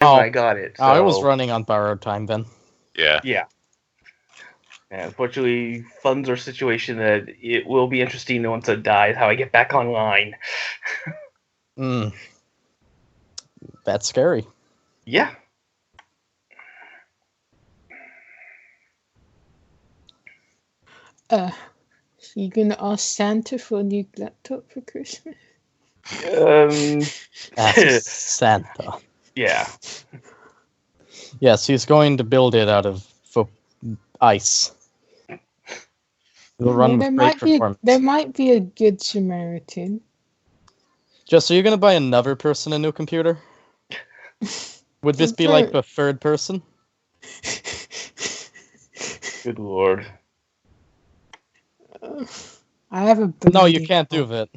when I got it. So. Oh, I was running on borrowed time then. Yeah. Yeah. And unfortunately, funds are a situation that it will be interesting once it dies, how I get back online. That's scary. Yeah. So you gonna ask Santa for a new laptop for Christmas? Ask Santa. Yeah. Yes, he's going to build it out of ice. It'll run with great performance. There might be a good Samaritan. Just so you're going to buy another person a new computer? Would this be like the third person? Good lord. I have a... No, you can't do that.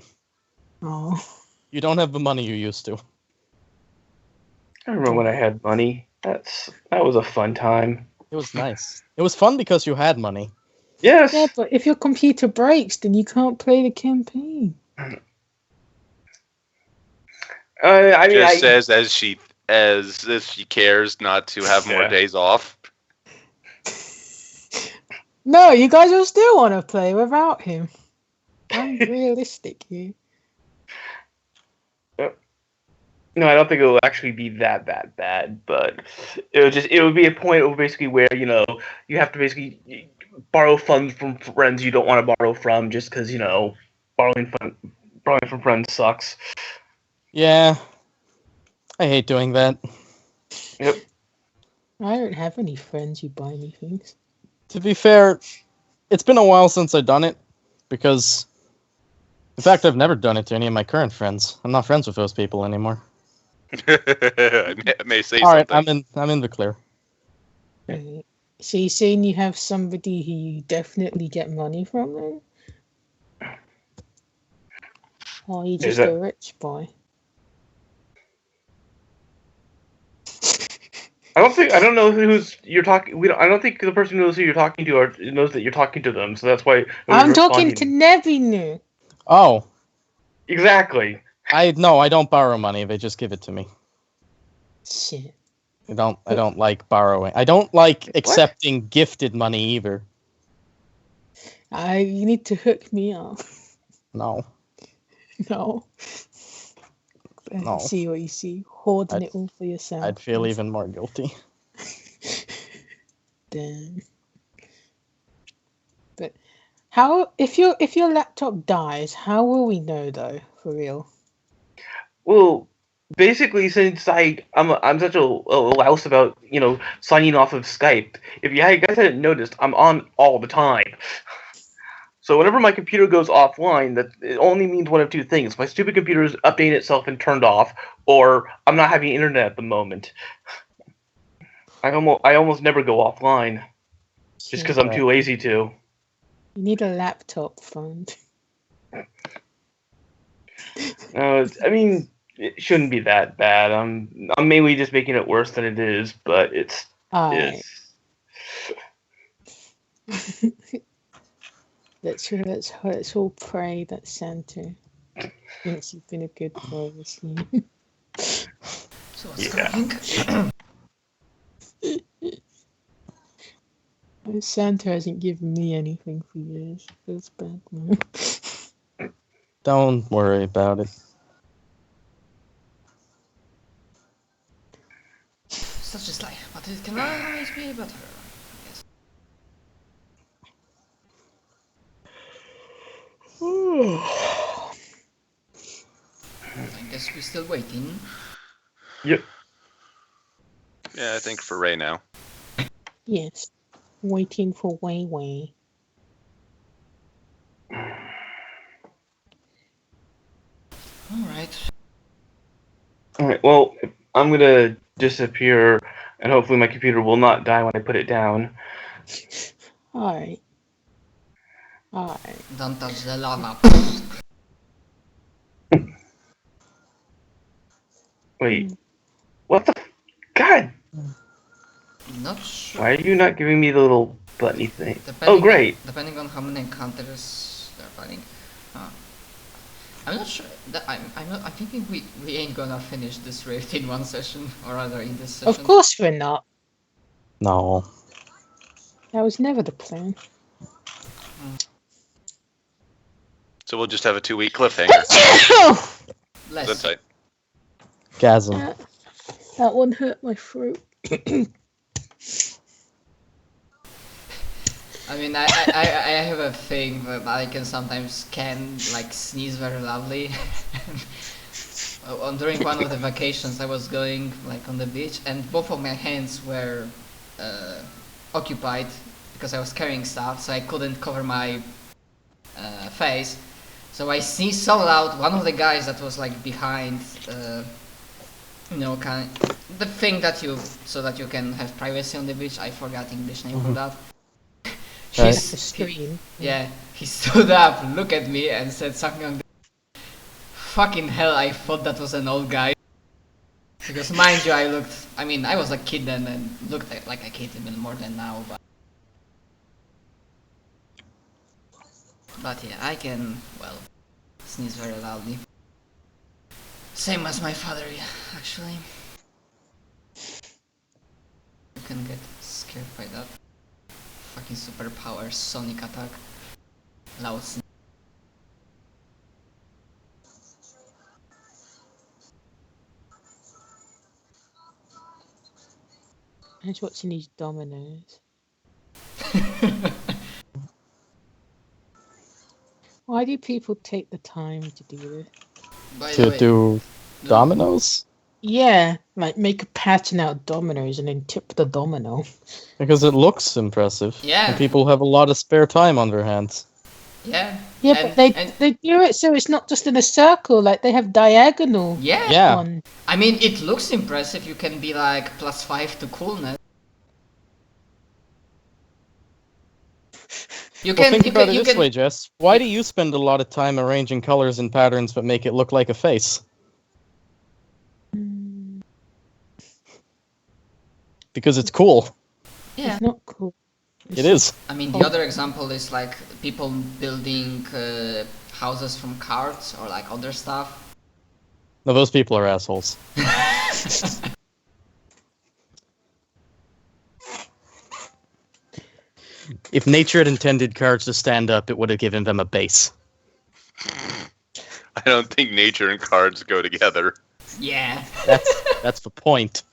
Oh. You don't have the money you used to. I remember when I had money. That was a fun time. It was nice. It was fun because you had money. Yes. Yeah, but if your computer breaks, then you can't play the campaign. I mean, just says as if she cares not to have more days off. No, you guys will still want to play without him. I'm realistic here. No, I don't think it will actually be that bad, but it would be a point of basically where, you have to basically borrow funds from friends you don't want to borrow from just because, borrowing from friends sucks. Yeah. I hate doing that. Yep. I don't have any friends who buy me things. To be fair, it's been a while since I've done it, because, in fact, I've never done it to any of my current friends. I'm not friends with those people anymore. I may say All right, something. I'm in the clear. So you're saying you have somebody who you definitely get money from then? Or are you just a rich boy? I don't know who's you're talking. I don't think the person who knows who you're talking to knows that you're talking to them. So that's why I'm talking to Nebinu. Oh, exactly. I don't borrow money. They just give it to me. Shit. I don't like borrowing. I don't like accepting gifted money either. You need to hook me up. No. No. No. See what you see. Hoarding it all for yourself. I'd feel even more guilty. Damn. But if your laptop dies, how will we know though, for real? Well, basically, since I'm such a louse about signing off of Skype. If you guys hadn't noticed, I'm on all the time. So whenever my computer goes offline, that it only means one of two things: my stupid computer is updating itself and turned off, or I'm not having internet at the moment. I almost never go offline, just because I'm too lazy to. You need a laptop fund. I mean, it shouldn't be that bad. I'm mainly just making it worse than it is, but it's. Let's all pray that Santa thinks you've been a good boy this year. So what's going? Santa hasn't given me anything for years. That's bad, man. Don't worry about it. Such is life, but it can always be better. I guess we're still waiting. Yep. Yeah, I think for Ray now. Yes. Waiting for Wei Wei. Alright. Alright, well, I'm gonna disappear, and hopefully my computer will not die when I put it down. Alright. Don't touch the lava. Wait. What the... God! Not sure. Why are you not giving me the little button-y thing? Oh, great! Depending on how many encounters they're fighting. I'm not sure. I'm not. I'm thinking we ain't gonna finish this raid in one session, or rather in this session. Of course we're not. No. That was never the plan. So we'll just have a 2-week cliffhanger. Less. That's tight. Gasm. That one hurt my throat. I mean, I have a thing that I can sometimes like sneeze very loudly. During one of the vacations, I was going like on the beach, and both of my hands were occupied because I was carrying stuff, so I couldn't cover my face. So I sneezed so loud. One of the guys that was like behind, the thing that so that you can have privacy on the beach. I forgot English name for that. The screen. Yeah, he stood up, looked at me, and said something on the. Fucking hell! I thought that was an old guy. Because mind you, I was a kid then and looked like a kid even more than now. But yeah, I can, sneeze very loudly. Same as my father, yeah, actually. You can get scared by that. Fucking superpower, sonic attack. Loud sneeze. I was watching these dominoes. Why do people take the time to do this? By the To way, do dominoes? Yeah, like make a pattern out of dominoes and then tip the domino. Because it looks impressive. Yeah. And people have a lot of spare time on their hands. yeah. Yeah, And- but and- they do it so it's not just in a circle, like they have diagonal Yeah. Yeah. one. I mean, it looks impressive. You can be like +5 to coolness. You Well, can. think You about can. it You this can. way, Jess. Why do you spend a lot of time arranging colors and patterns but make it look like a face? Because it's cool. Yeah. It's not cool. It is. I mean, the other example is like people building houses from cards or like other stuff. No, those people are assholes. If nature had intended cards to stand up, it would have given them a base. I don't think nature and cards go together. Yeah. That's the point.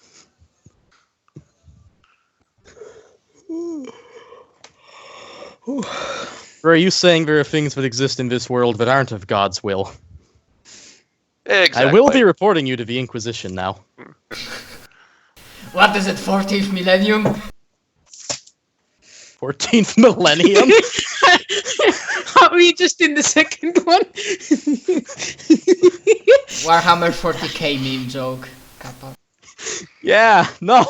Or are you saying there are things that exist in this world that aren't of God's will? Exactly. I will be reporting you to the Inquisition now. What is it? 14th millennium? 14th millennium? Aren't we just in the second one? Warhammer 40k meme joke. Kappa. Yeah, no.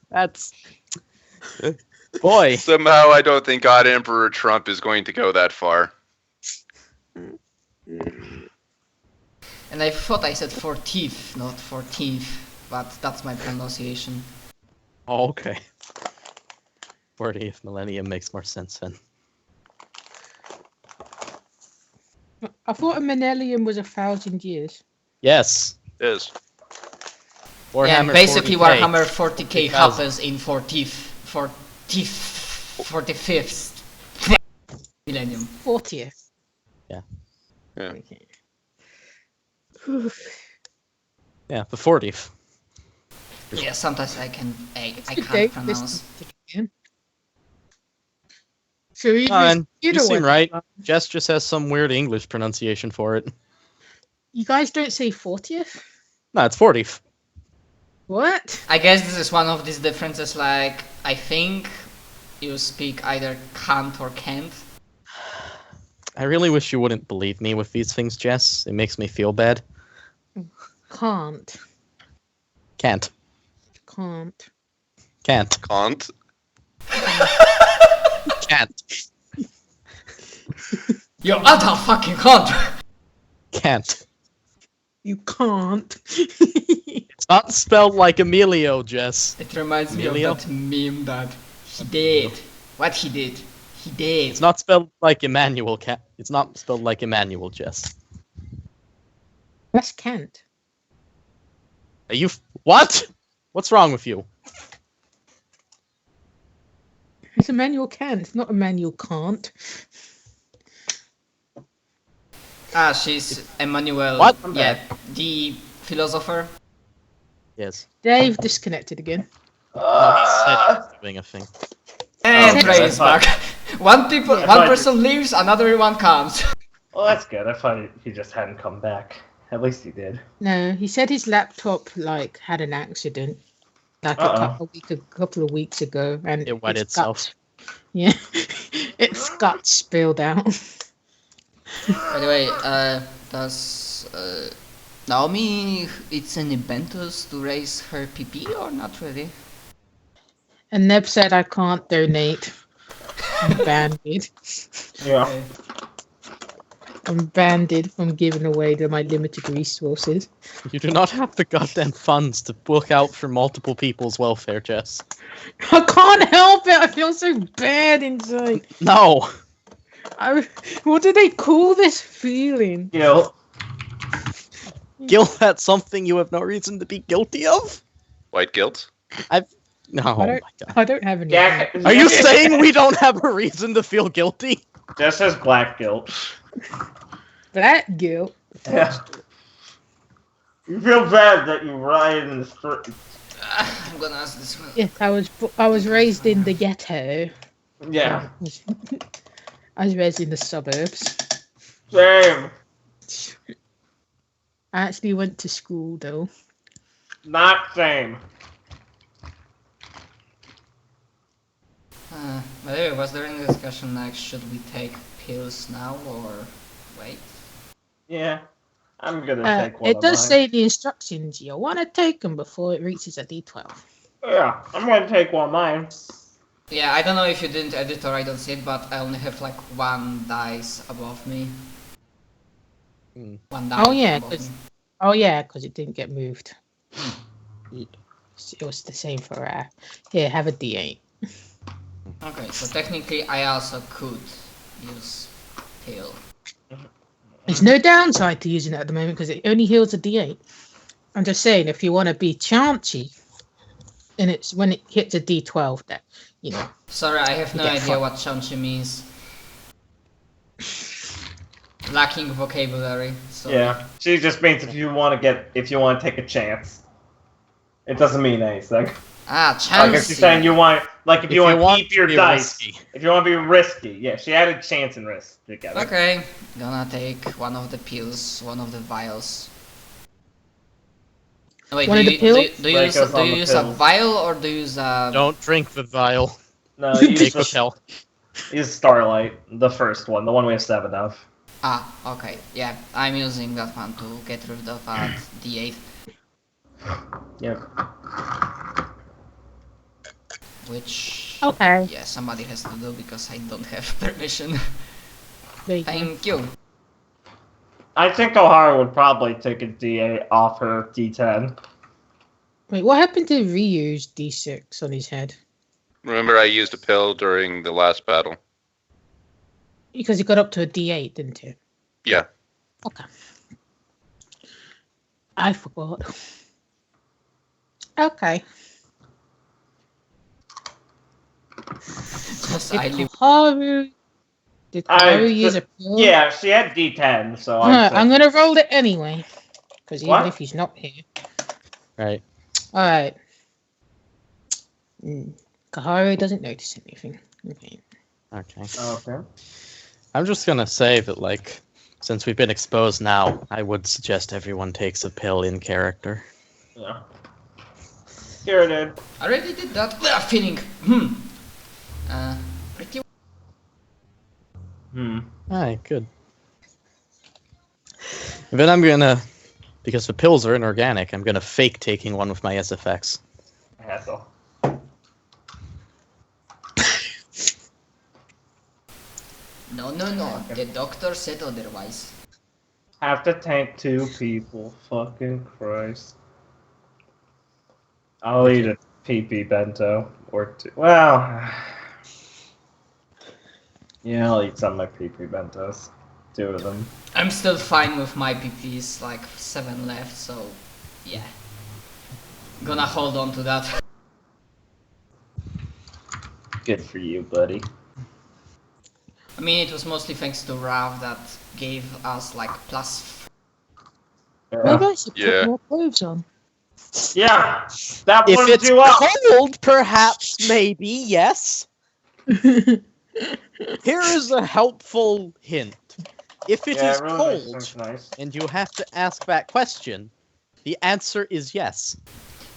That's... Boy. Somehow, I don't think God Emperor Trump is going to go that far. And I thought I said 40th, not 14th, but that's my pronunciation. Oh, okay. 40th millennium makes more sense then. I thought a millennium was 1,000 years. Yes. Is. Yeah, and basically 40K. Warhammer 40k 2000. happens in 45th millennium. 40th. Yeah. Okay. Yeah, the 40th. Yeah, sometimes I can't Okay, pronounce. So Come on, you either seem one. right. Jess just has some weird English pronunciation for it. You guys don't say 40th? No, it's 40th. What? I guess this is one of these differences, like, I think you speak either can't or can't. I really wish you wouldn't believe me with these things, Jess. It makes me feel bad. Can't. Can't. Can't. Can't. Can't. Can't. You utter fucking cunt! Can't. You can't. It's not spelled like Emilio, Jess. It reminds me Emilio? of that meme that he did. What he did? He did. It's not spelled like Emmanuel. It's not spelled like Emmanuel, Jess. That's Kant. Are you... What? What's wrong with you? It's Immanuel Kant. It's not Immanuel Kant. Ah, she's Emmanuel. What? Yeah, the philosopher. Yes. Dave disconnected again. No, he said he was doing a thing. And Okay, Trey is back. One thought person leaves, another one comes. Well, that's good. I thought he just hadn't come back. At least he did. No, he said his laptop had an accident like a couple of weeks ago, and It wet its itself. guts- Yeah, its guts spilled out. By the way, does Naomi eat any bentos to raise her PP or not really? And Neb said I can't donate. I'm banned. Yeah. I'm banned from giving away my limited resources. You do not have the goddamn funds to book out for multiple people's welfare, Jess. I can't help it. I feel so bad inside. No! What do they call this feeling? Guilt. Guilt at something you have no reason to be guilty of? White guilt? No, I oh my don't- god. I don't have any. Yeah. Are you saying we don't have a reason to feel guilty? Jess has black guilt. Black guilt? Yeah. You feel bad that you riot in the street. I'm gonna ask this one. Yes, I was raised in the ghetto. Yeah. I was raised in the suburbs. Same. I actually went to school though. Not same. By the way, was there any discussion like should we take pills now or wait? Yeah. I'm gonna take one It of does mine. say in the instructions you want to take them before it reaches a D12. Yeah, I'm gonna take one of mine. Yeah, I don't know if you didn't edit or I don't see it, but I only have like one dice above me. One die Oh, yeah, above 'cause- me. Oh yeah, because it didn't get moved. It was the same for here. Have a D8. Okay, so technically I also could use pill. There's no downside to using it at the moment because it only heals a D8. I'm just saying, if you want to be chancey, and it's when it hits a D12 that Sorry, I have no Yeah, idea what chanchi means. Lacking vocabulary. So Yeah. She just means if you want to take a chance. It doesn't mean anything. Ah, Like chancey. if she's saying you want, like if you want to keep your be dice. risky. If you want to be risky, yeah, she added chance and risk together. Okay, gonna take one of the pills, one of the vials. Wait, One do of the you, pills? do you use, Break us do on you the use a pills. vial or do you use a... Don't drink the vial. No, use Take the the pill. use Starlight, the first one, the one we have 7 of. Ah, okay, yeah, I'm using that one to get rid of that D8. Yep. Which... Okay. Yeah, somebody has to do because I don't have permission. There you go. Thank you. I think O'Hara would probably take a D8 off her D10. Wait, what happened to Ryu's D6 on his head? Remember, I used a pill during the last battle. Because he got up to a D8, didn't he? Yeah. Okay. I forgot. Okay. Just I leave. Did Koharu use a pill? Yeah, she had D10, so I'm gonna roll it anyway. Because even What? if he's not here. Right. Alright. Koharu doesn't notice anything. Okay. Okay. Okay. I'm just gonna say that, like, since we've been exposed now, I would suggest everyone takes a pill in character. Yeah. Here it is. I already did that. Feeling. Pretty. Alright, good. And then I'm gonna, because the pills are inorganic, I'm gonna fake taking one with my SFX. Hassle. No. The doctor said otherwise. Have to tank 2 people. Fucking Christ. I'll eat a PP bento or 2. Well. Yeah, I'll eat some of my PP bentos. 2 of them. I'm still fine with my PPs, like 7 left, so yeah. Gonna hold on to that. Good for you, buddy. I mean, it was mostly thanks to Rav that gave us like plus. Maybe I should Yeah. put more clothes on. Yeah, that If warms it's you up. cold, perhaps, maybe, yes. Here is a helpful hint. If it is it really cold makes sense, nice. and you have to ask that question, the answer is yes.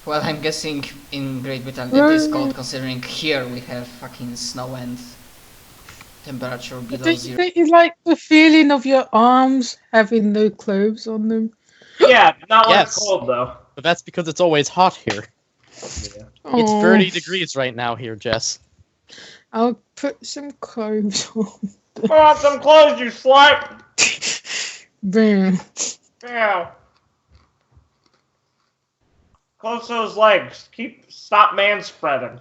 Well, I'm guessing in Great Britain it is cold, considering here we have fucking snow and temperature below Don't zero. you like the feeling of your arms having no clothes on them? Yeah, not when Yes. it's cold though. But that's because it's always hot here. Yeah. It's Aw, 30 degrees right now here, Jess. I'll put some clothes on. Put on some clothes, you slut! Bam. Yeah. Close those legs. Stop man-spreading.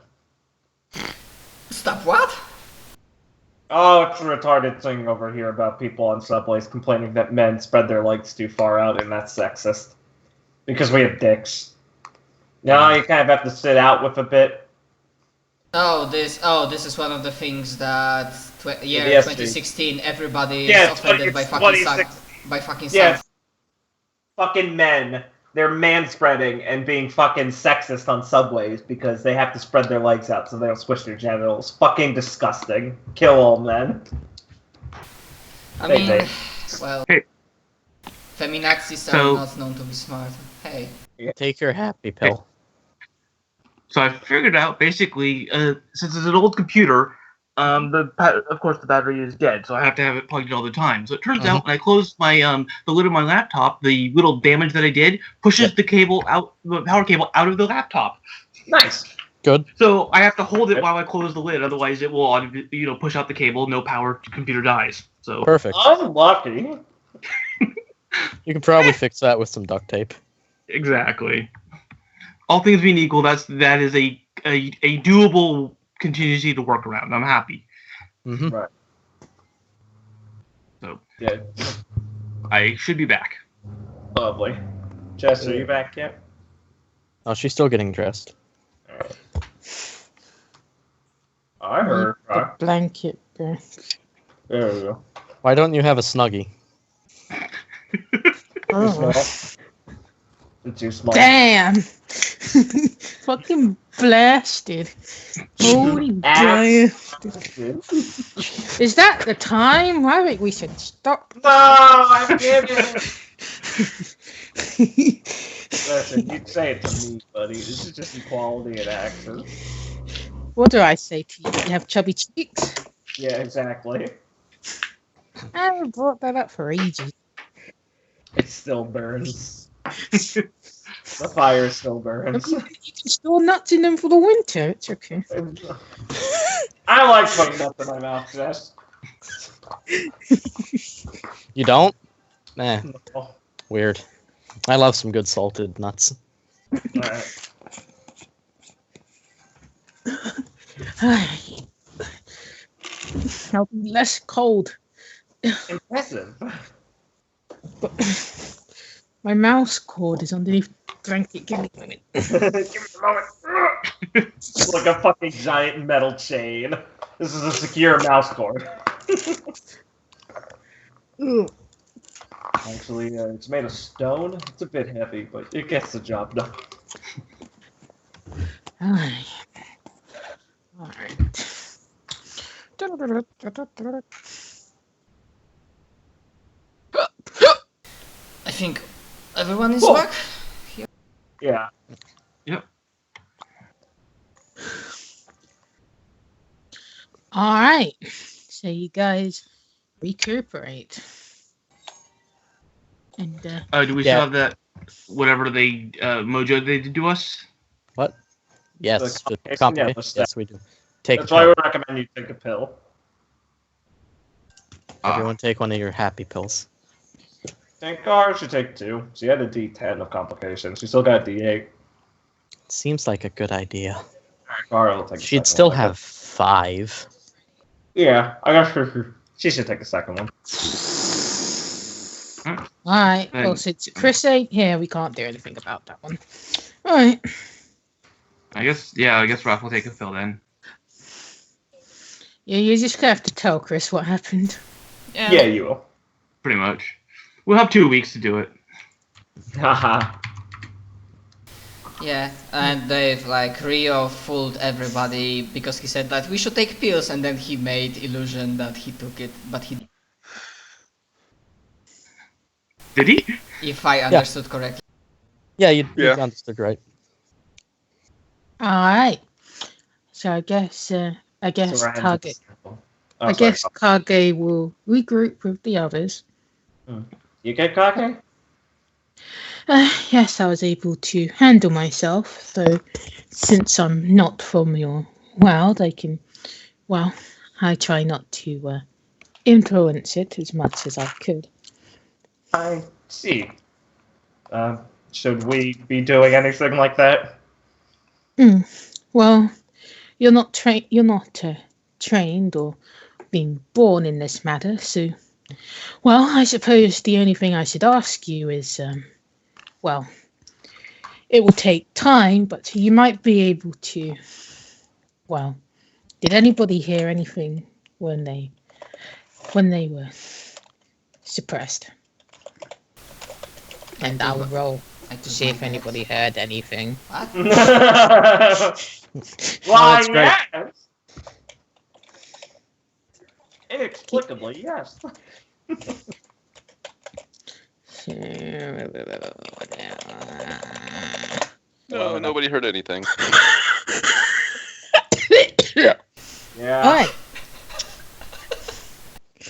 Stop what? Oh, it's a retarded thing over here about people on subways complaining that men spread their legs too far out, and that's sexist. Because we have dicks. No, you kind of have to sit out with a bit. This is one of the things that year Yes, 2016 everybody Yeah, is offended by it's fucking 26 Yes. Fucking men. They're man-spreading and being fucking sexist on subways because they have to spread their legs out so they don't squish their genitals. Fucking disgusting. Kill all men. I Hey, mean, Dave. well, Hey. feminazis So- are not known to be smart. Hey, Take your happy pill. So I figured out basically, since it's an old computer, of course the battery is dead, so I have to have it plugged in all the time. So it turns out when I closed my the lid of my laptop, the little damage that I did pushes the power cable out of the laptop. Nice. Good. So I have to hold it while I close the lid, otherwise it will push out the cable, no power, computer dies. So Perfect. Unlucky. You can probably fix that with some duct tape. exactly. All things being equal, that is a doable contingency to work around. I'm happy. Mm-hmm. Right. So Yeah. I should be back. Lovely. Jess, are you back yet? Oh, she's still getting dressed. Alright. I heard. The blanket back. There we go. Why don't you have a Snuggie? Oh. It's too small. Damn! Fucking blasted. Holy blasted. Is that the time? I think we should stop. No, I did it. Listen, you'd say it to me, buddy. This is just equality in action. What do I say to you? You have chubby cheeks? Yeah, exactly. I haven't brought that up for ages. It still burns. The fire still burns. You can store nuts in them for the winter. It's okay. I like putting nuts in my mouth, Jess. You don't? Nah, Oh, weird. I love some good salted nuts. alright. I'll be less cold. Impressive. But my mouse cord is underneath the blanket. Give me a minute. Give me a moment. It's like a fucking giant metal chain. This is a secure mouse cord. Ugh. Actually, it's made of stone. It's a bit heavy, but it gets the job done. Alright. Alright. I think everyone is Cool. back. Yeah. Alright. So you guys recuperate. And Do we Yeah. still have that whatever they mojo they did to us? What? Yes, The the complication, complication. yeah, the step. Yes, we do. Take That's a why pill. we recommend you take a pill. Everyone take one of your happy pills. Think Gar should take 2. She had a D10 of complications. She still got a D8. Seems like a good idea. Gar will take a She'd second still one. have 5. Yeah, I got her. She should take the second one. Alright, well, And- since Chris ain't here, we can't do anything about that one. Alright. I guess Raph will take a fill then. Yeah, you're just gonna have to tell Chris what happened. Yeah, you will. Pretty much. We'll have 2 weeks to do it. Haha. Yeah, and they've like Rio fooled everybody because he said that we should take pills, and then he made illusion that he took it, but he, Did he? if I understood correctly. Yeah, you Yeah. understood right. Alright. So I guess So we're heading to Kage. the circle. Oh, I sorry. guess Kage will regroup with the others. You get Kage? Yes, I was able to handle myself, though since I'm not from your world, I try not to influence it as much as I could. I see. Should we be doing anything like that? Well, you're not trained or being born in this matter, so well, I suppose the only thing I should ask you is well, it will take time, but you might be able to. Well, did anybody hear anything when they were suppressed? And I will roll I to took see my if bet. anybody heard anything. What? Why, that's great. yes! Inexplicably, yes. No, nobody heard anything. Yeah. Alright.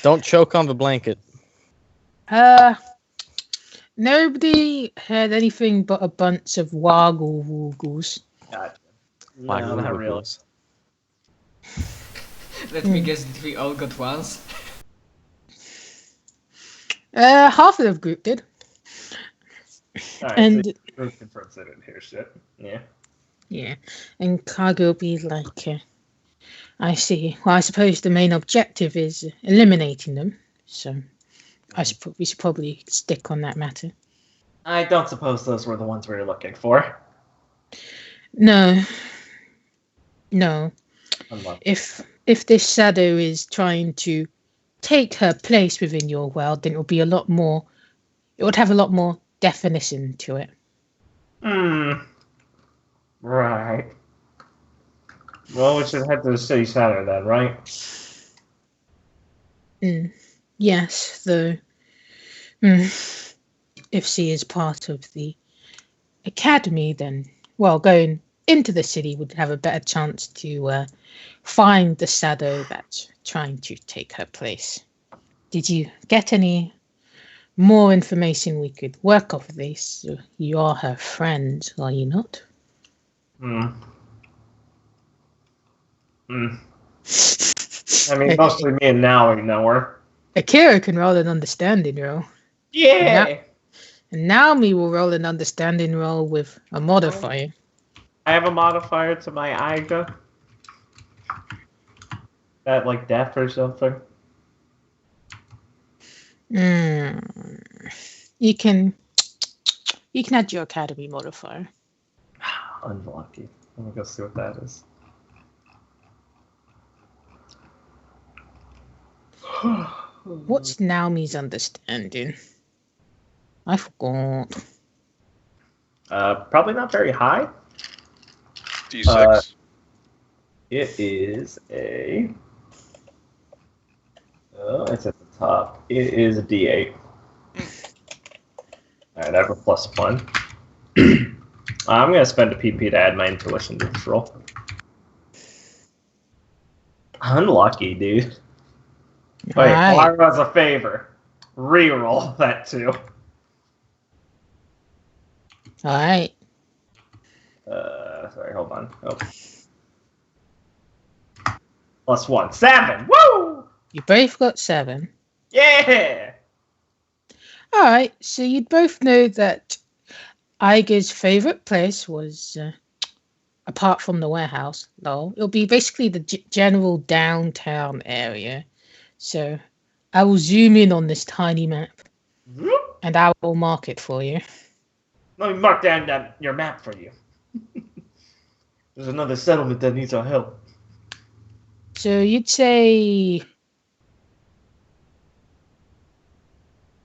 Don't choke on the blanket. Nobody heard anything but a bunch of woggle woggles. Gotcha. Why No, not really. Let me guess, did we all got once? Half of the group did. Alright, And so group confirms they didn't hear shit. Yeah. yeah, and Kage will be like, I see. Well, I suppose the main objective is eliminating them. So we should probably stick on that matter. I don't suppose those were the ones we were looking for. No. Unlucky. If this shadow is trying to take her place within your world, then it will be a lot more. It would have a lot more definition to it. Right. Well, we should head to the city center then, right? Yes, though. If she is part of the academy, then going into the city would have a better chance to find the shadow that's trying to take her place. Did you get any more information we could work off of this? You are her friend, are you not? I mean, mostly me and Naui know her. Akira can roll an understanding roll. Yeah! And Naomi will roll an understanding roll with a modifier. I have a modifier to my Aiga. That, like, death or something? You can add your academy modifier. Unlucky. Let me go see what that is. What's Naomi's understanding? I forgot. Probably not very high. D6. It is a... Oh, it's at the top. It is a D8. Alright, I have a +1. I'm going to spend a PP to add my intuition to this roll. Unlucky, dude. Wait, Alright. Lyra's a favor. Reroll that too. Alright. Sorry, hold on. Oh. +1. 7! Woo! You both got 7. Yeah! Alright, so you both know that Iger's favourite place was, apart from the warehouse, it'll be basically the general downtown area. So I will zoom in on this tiny map. Whoop. and I will mark it for you. Let me mark down your map for you. There's another settlement that needs our help. So you'd say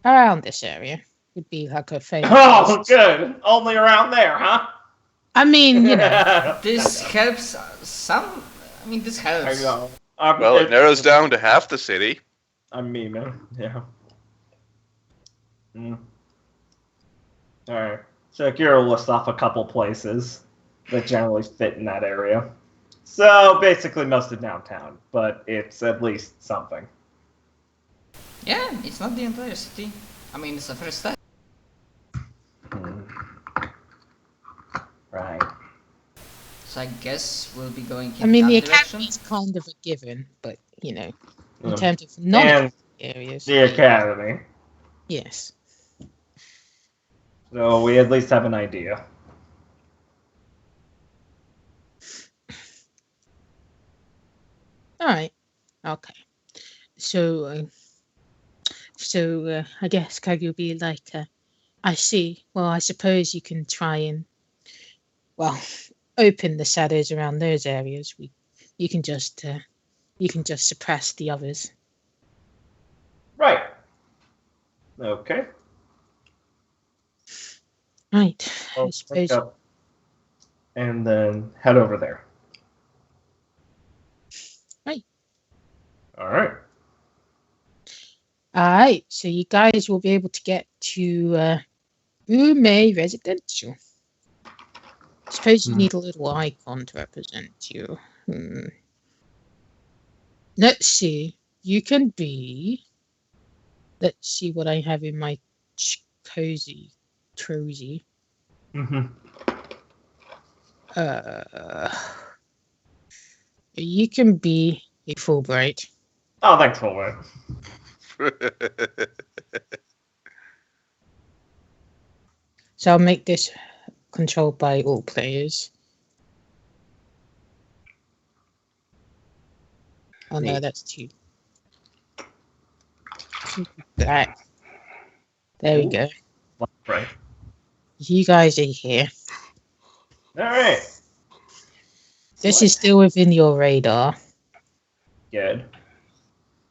around this area would be like a favorite. Oh, good. Only around there, huh? I mean, you know. This helps some. I mean, this helps. I know. Well, it narrows down to half the city. I'm me, man. Yeah. Alright. So Akira will list off a couple places that generally fit in that area. So basically most of downtown, but it's at least something. Yeah, it's not the entire city. I mean, it's the first step. Right. So I guess we'll be going I in mean, that the direction. academy is kind of a given, but you know, in Yeah. terms of And non-areas, the academy. yes. So we at least have an idea. All right. Okay. So, I guess Kage will be like, I see. Well, I suppose you can try and, well, open the shadows around those areas. You can just suppress the others. Right. Okay. Right. I'll I suppose. pick up and then head over there. Right. All right. All right. So you guys will be able to get to Ume Residential. Suppose you need a little icon to represent you. Let's see. You can be. Let's see what I have in my cozy. Mm-hmm. You can be a Fulbright. Oh, thanks, Fulbright. So I'll make this controlled by all players. Oh no, that's too. That. There we go. Right. You guys are here. All right. This is still within your radar. Good.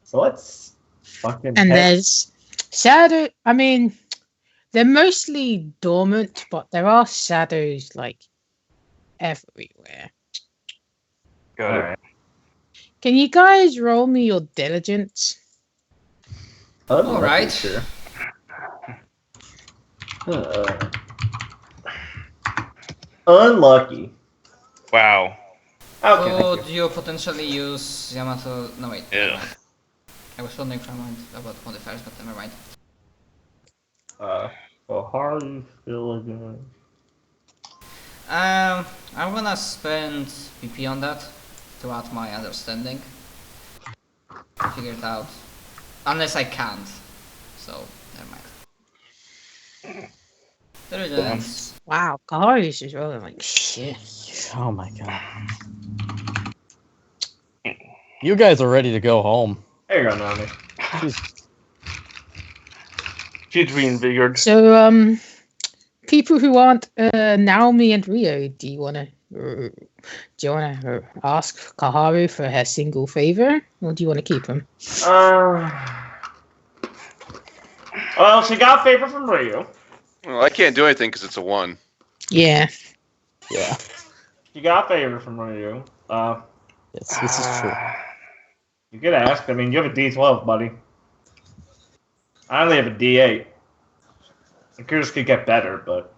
So let's fucking. And head- there's shadow. I mean, they're mostly dormant, but there are shadows like everywhere. Got All it. right. Can you guys roll me your diligence? All right. Sure. Unlucky. Wow. Okay. Could you potentially use Yamato? No wait. Yeah. I was wondering for a moment about modifiers, but never mind. Well, how are you feeling? I'm gonna spend PP on that to add my understanding. Figure it out. Unless I can't. So, never mind. Diligence. Wow, Kahari's is rolling like shit. Oh my god. You guys are ready to go home. There you go, Nami. She's reinvigorated. So, people who aren't Naomi and Rio, do you wanna ask Kaharu for her single favor, or do you want to keep him? Well, she got a favor from Ryu. Well, I can't do anything because it's a 1. Yeah. Yeah. She got a favor from Ryu. Yes, this is true. You could ask. I mean, you have a D12, buddy. I only have a D8. Yours could get better, but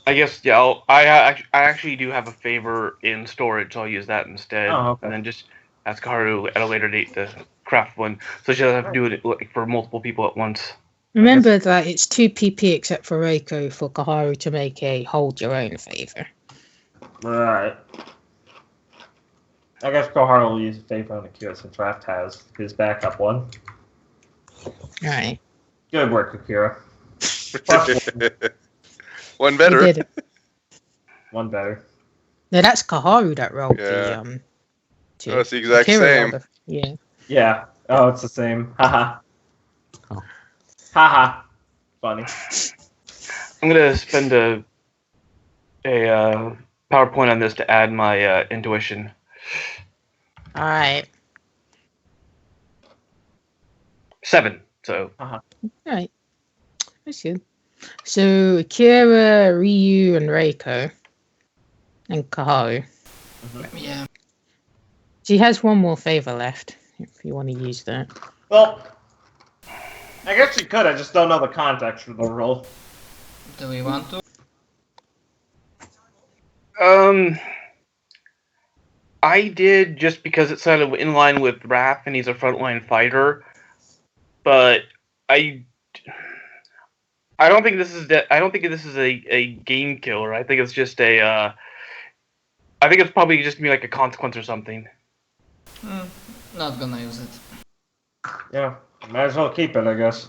I guess, yeah, I actually do have a favor in storage, so I'll use that instead. Oh, okay. And then just ask Haru at a later date to craft one, so she doesn't have to do it like, for multiple people at once. Remember that it's 2 PP except for Reiko for Kaharu to make a hold your own favor. alright. I guess Koharu will use a favor on Akira since Raft has his backup one. Right. Good work, Akira. One You better. did it. One better. No, that's Kaharu that rolled Yeah. the Oh, it's the exact Akira same. rolled the- Yeah. Yeah. Oh, it's the same. Haha. Oh. Haha. funny. I'm gonna spend a PowerPoint on this to add my intuition. All right. 7. So All right. That's good. So Akira, Ryu, and Reiko, and Kaharu. Yeah. She has one more favor left. If you want to use that. Well, I guess you could. I just don't know the context for the role. Do we want to? I did just because it's sort of in line with Raph and he's a frontline fighter, but I don't think this is a game killer. I think it's just I think it's probably just gonna be like a consequence or something. Not gonna use it. Yeah, might as well keep it, I guess.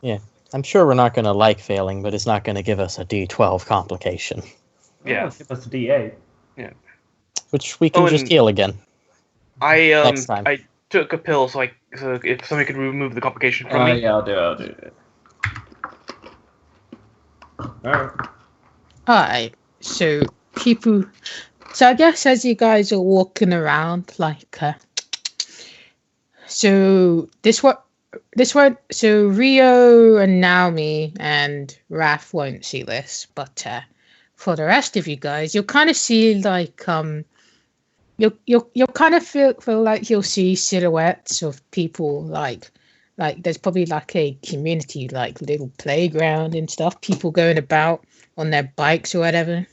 Yeah, I'm sure we're not going to like failing, but it's not going to give us a D12 complication, Yeah. Give us a D8. which we can Oh, just and- heal again. Next time. I took a pill so if somebody could remove the complication from me. Yeah, I'll do it. Alright. Alright, so so I guess as you guys are walking around, like, so so Rio and Naomi and Raph won't see this, but for the rest of you guys, you'll kind of see like you'll kind of feel like you'll see silhouettes of people like there's probably like a community like little playground and stuff, people going about on their bikes or whatever.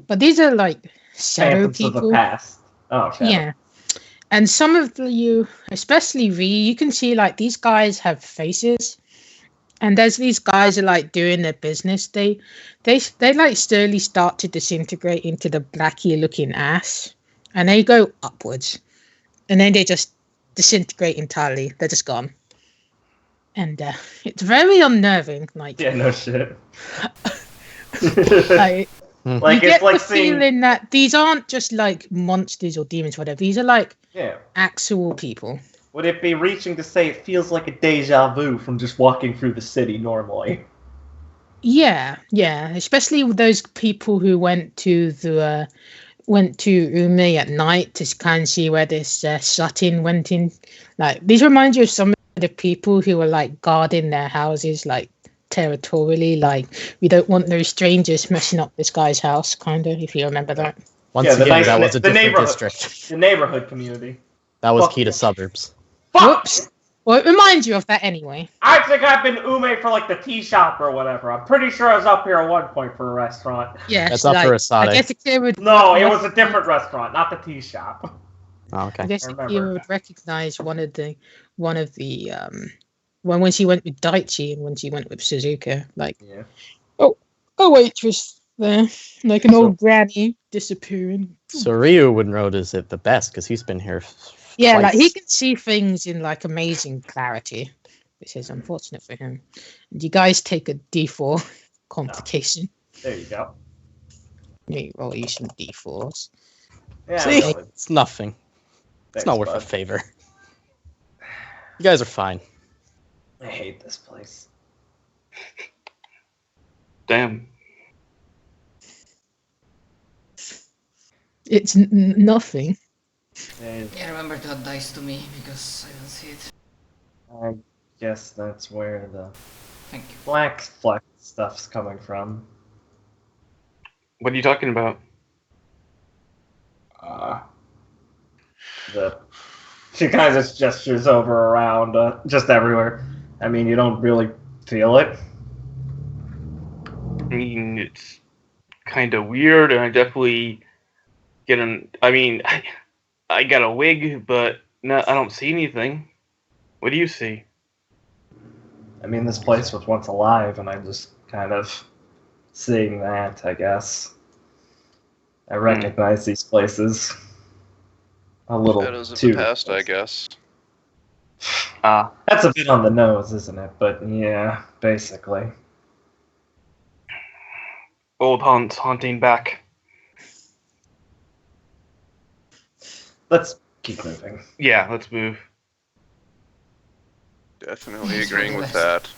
But these are like shadow Phantoms of the people. past. Oh, shadow. Yeah. And some of you, especially V, you can see like these guys have faces. And as these guys are like doing their business, they like slowly start to disintegrate into the blacky looking ash. And they go upwards. And then they just disintegrate entirely. They're just gone. And it's very unnerving. Like, Yeah, no shit. like Like, you get it's like the seeing... feeling that these aren't just like monsters or demons or whatever. These are like Yeah. actual people. Would it be reaching to say it feels like a deja vu from just walking through the city normally? Yeah, especially with those people who went to Ume at night to kind of see where this shut-in went in. Like, these remind you of some of the people who were like guarding their houses, like territorially. Like, we don't want no strangers messing up this guy's house, kind of. If you remember that. Once Yeah, the again, nice- that was a the different neighborhood. district. The neighborhood community. That was Fuck key to yeah. suburbs. Fuck! Whoops. Well, it reminds you of that anyway. I think I've been Ume for like the tea shop or whatever. I'm pretty sure I was up here at one point for a restaurant. Yeah, That's up for Asade. I guess Akira would. No, it was a different restaurant, not the tea shop. Oh, I okay. guess I Akira remember. would recognize one of the when she went with Daichi and when she went with Suzuka, like Yeah. a waitress there, like an old granny disappearing. So Ryu would notice it the best because he's been here. Yeah, twice. like he can see things in like amazing clarity, which is unfortunate for him. And you guys take a D4 complication. There you go. You roll you some D4s. Yeah, See, no, it's nothing. It's not worth a bud. favor. You guys are fine. I hate this place. Damn. It's nothing. Yeah, remember that dice to me because I don't see it. I guess that's where the Thank you. black fleck stuff's coming from. What are you talking about? She kind of just gestures over around, just everywhere. I mean, you don't really feel it. I mean, it's kind of weird, and I definitely I got a wig, but no, I don't see anything. What do you see? I mean, this place was once alive, and I'm just kind of seeing that, I guess. I recognize these places a little Shadows of too. the past, I guess. That's a bit on the nose, isn't it? But yeah, basically. Old haunts haunting back. Let's keep moving. Yeah, let's move. Definitely Yes, agreeing for the with best. that.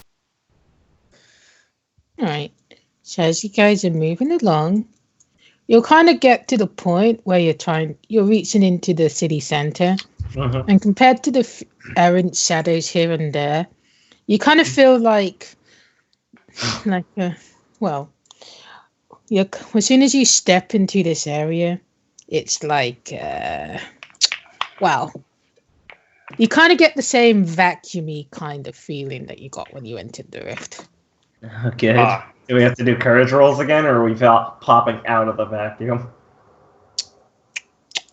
Alright. So as you guys are moving along, you'll kind of get to the point where you're reaching into the city center. Mhm. And compared to the errant shadows here and there, you kind of feel like well, as soon as you step into this area, it's like, you kind of get the same vacuumy kind of feeling that you got when you entered the rift. Okay. Ah. Do we have to do courage rolls again, or are we popping out of the vacuum?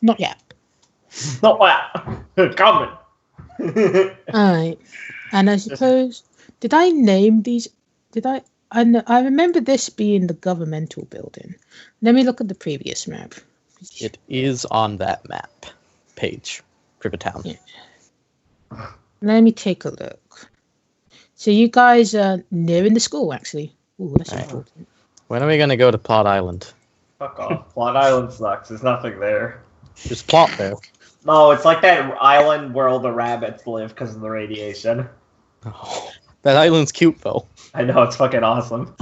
Not yet. Not that. Coming. Alright. And I suppose, did I name these? I remember this being the governmental building. Let me look at the previous map. It is on that map page, Privet Town. Yeah. Let me take a look. So you guys are nearing the school, actually. Ooh, that's Right. important. When are we gonna go to Plot Island? Fuck off. Plot Island sucks. There's nothing there. There's plot there. No, it's like that island where all the rabbits live because of the radiation. Oh, that island's cute though. I know, it's fucking awesome.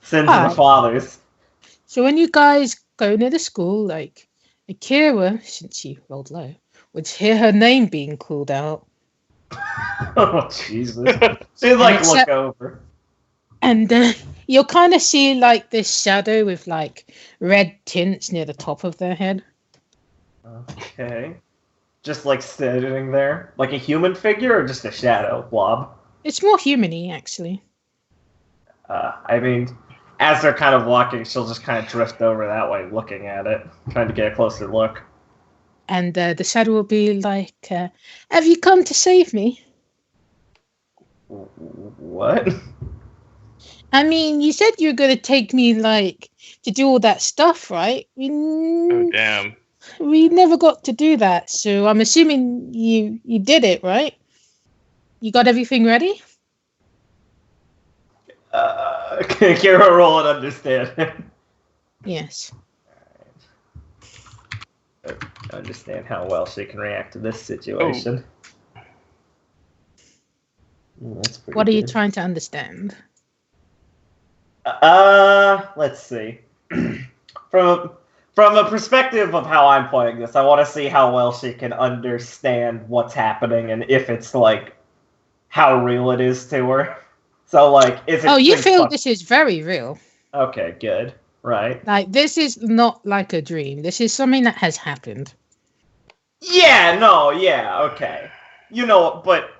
Sins of Alright. the fathers. So when you guys go near the school, like Akira, since she rolled low, would hear her name being called out. Oh, Jesus. She'd like look over. And you'll kind of see like this shadow with like red tints near the top of their head. Okay. Just like sitting there? Like a human figure or just a shadow blob? It's more human-y, actually. I mean, as they're kind of walking, she'll just kind of drift over that way, looking at it, trying to get a closer look. And the shadow will be like, have you come to save me? What? I mean, you said you were going to take me, like, to do all that stuff, right? Oh, damn. We never got to do that, so I'm assuming you did it, right? You got everything ready? Kira, roll and understand. Yes. Understand how well she can react to this situation. That's pretty What are you good. trying to understand? Let's see. From a perspective of how I'm playing this, I want to see how well she can understand what's happening and if it's like how real it is to her. So like, is it? Oh, you feel this is very real. Okay, good. Right. Like, this is not like a dream. This is something that has happened. Yeah. No. Yeah. Okay. You know, but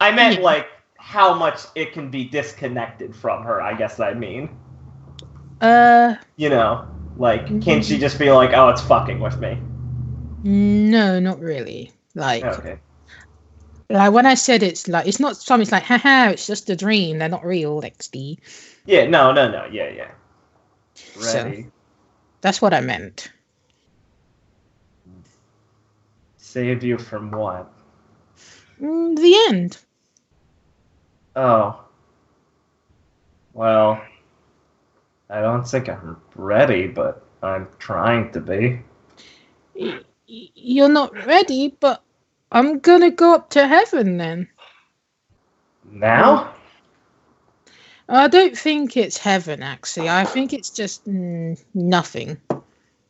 I meant like how much it can be disconnected from her. I guess I mean. You know. Like, can she just be like, oh, it's fucking with me? No, not really. Like, okay. Like when I said it's not something, it's like, haha, it's just a dream. They're not real, XD. Yeah, no. Yeah. So, Ready. that's what I meant. Save you from what? The end. Oh. Well, I don't think I'm ready, but I'm trying to be. You're not ready, but I'm gonna go up to heaven then. Now? I don't think it's heaven, actually. I think it's just nothing.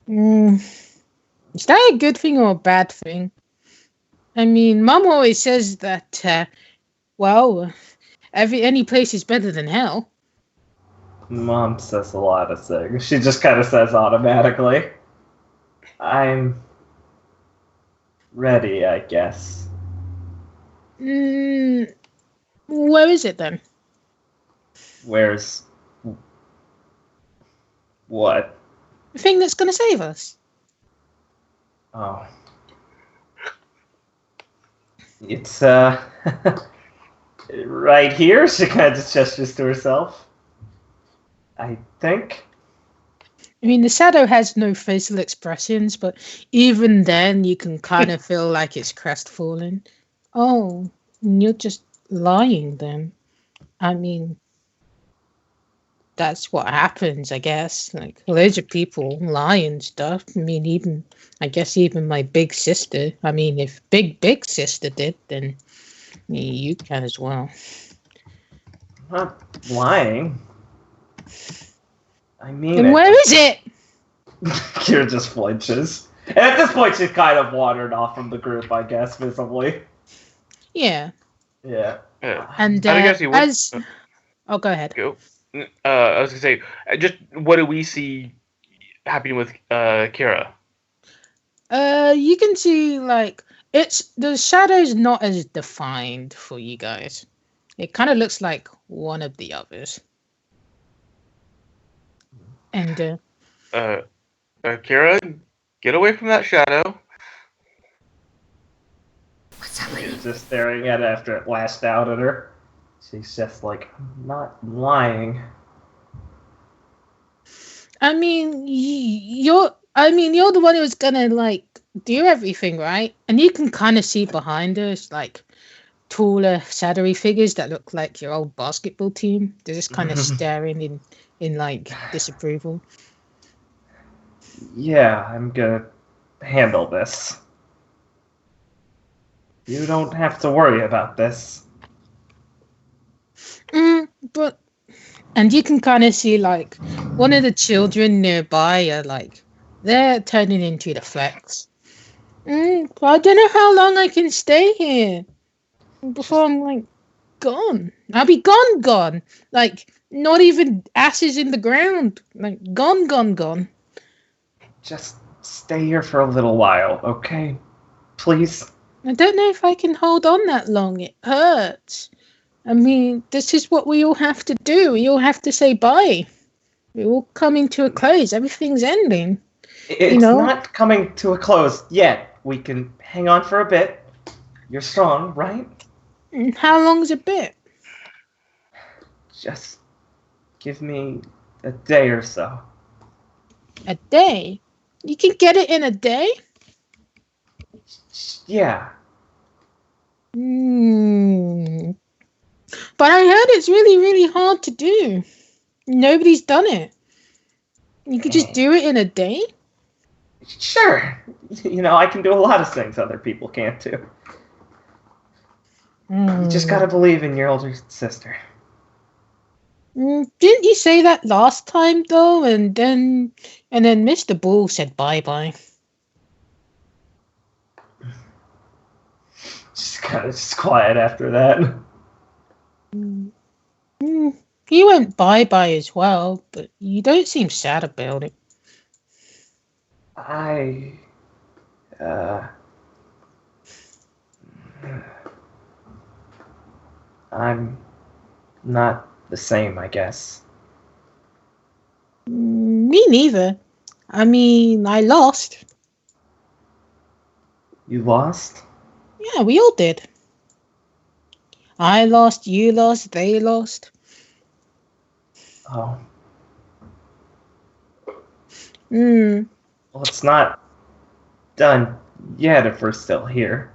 Is that a good thing or a bad thing? I mean, Mum always says that, any place is better than hell. Mom says a lot of things. She just kind of says automatically. I'm ready, I guess. Where is it then? Where's... what? The thing that's going to save us. Oh. It's, right here? She kind of just gestures to herself. I think. I mean, the shadow has no facial expressions, but even then, you can kind of feel like it's crestfallen. Oh, you're just lying then. I mean, that's what happens, I guess. Like, loads of people lie and stuff. I mean, I guess even my big sister. I mean, if big sister did, then you can as well. I'm not lying. I mean And it. where is it? Kira just flinches. And at this point, she's kind of wandered off from the group, I guess, visibly. Yeah. Yeah. And I think actually, as oh, go ahead. go. I was gonna say, just what do we see happening with Kira? You can see like the shadow's not as defined for you guys. It kind of looks like one of the others. And Kira, get away from that shadow. What's happening? She's just staring at it after it lashed out at her. She's just like, I'm not lying. I mean, you're the one who's gonna like do everything, right? And you can kind of see behind us like taller, shadowy figures that look like your old basketball team. They're just kind of staring in like disapproval. Yeah, I'm gonna handle this. You don't have to worry about this. But and you can kind of see like one of the children nearby are like they're turning into the flex. I don't know how long I can stay here before I'm like gone. I'll be gone. Like not even ashes in the ground. Like gone. Just stay here for a little while, okay? Please? I don't know if I can hold on that long. It hurts. I mean, this is what we all have to do. We all have to say bye. We're all coming to a close. Everything's ending. It's not coming to a close yet. We can hang on for a bit. You're strong, right? How long's a bit? Just give me a day or so. A day? You can get it in a day? Yeah. But I heard it's really, really hard to do. Nobody's done it. You could just do it in a day? Sure. I can do a lot of things other people can't do. You just gotta believe in your older sister. Didn't you say that last time though? And then Mr. Bull said bye-bye. She's kind of just quiet after that. He went bye-bye as well, but you don't seem sad about it. I'm not the same, I guess. Me neither. I mean, I lost. You lost? Yeah, we all did. I lost, you lost, they lost. Oh. Well, it's not done yet if we're still here.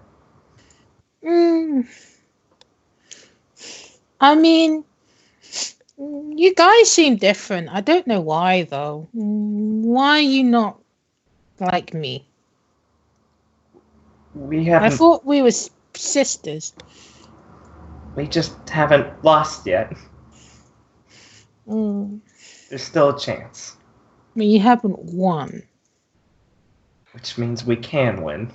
I mean, you guys seem different. I don't know why, though. Why are you not like me? I thought we were sisters. We just haven't lost yet. There's still a chance. I mean, you haven't won. Which means we can win.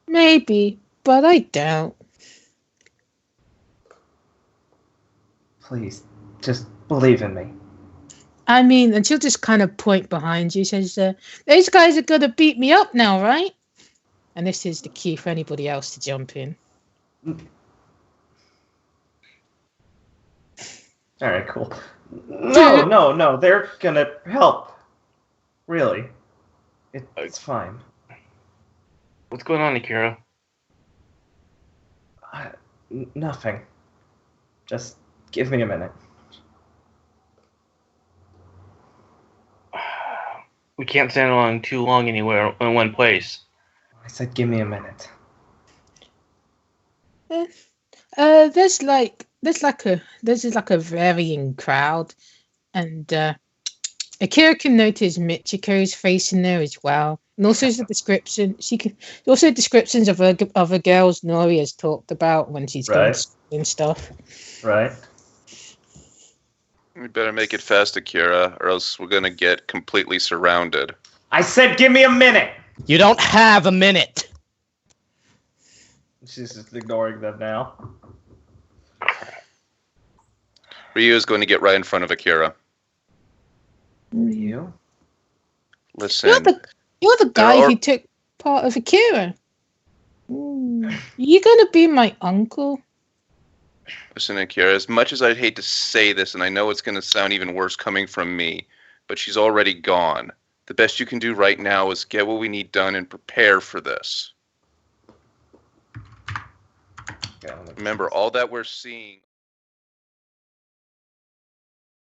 Maybe, but I doubt. Please, just believe in me. I mean, and she'll just kind of point behind you, says, those guys are going to beat me up now, right? And this is the key for anybody else to jump in. Alright, cool. No, they're gonna help. Really. It's fine. What's going on, Akira? Nothing. Just give me a minute. We can't stand on too long anywhere in one place. I said give me a minute. There's like a varying crowd, and Akira can notice Michiko's face in there as well. And also the description. Also descriptions of other girls Nori has talked about when she's gone and stuff. Right. We better make it fast, Akira, or else we're gonna get completely surrounded. I said give me a minute! You don't have a minute. She's just ignoring them now. Ryu is going to get right in front of Akira. You? Listen. You're the guy who took part of Akira. You gonna be my uncle? Listen, Akira, as much as I'd hate to say this, and I know it's going to sound even worse coming from me, but she's already gone. The best you can do right now is get what we need done and prepare for this. Remember, all that we're seeing...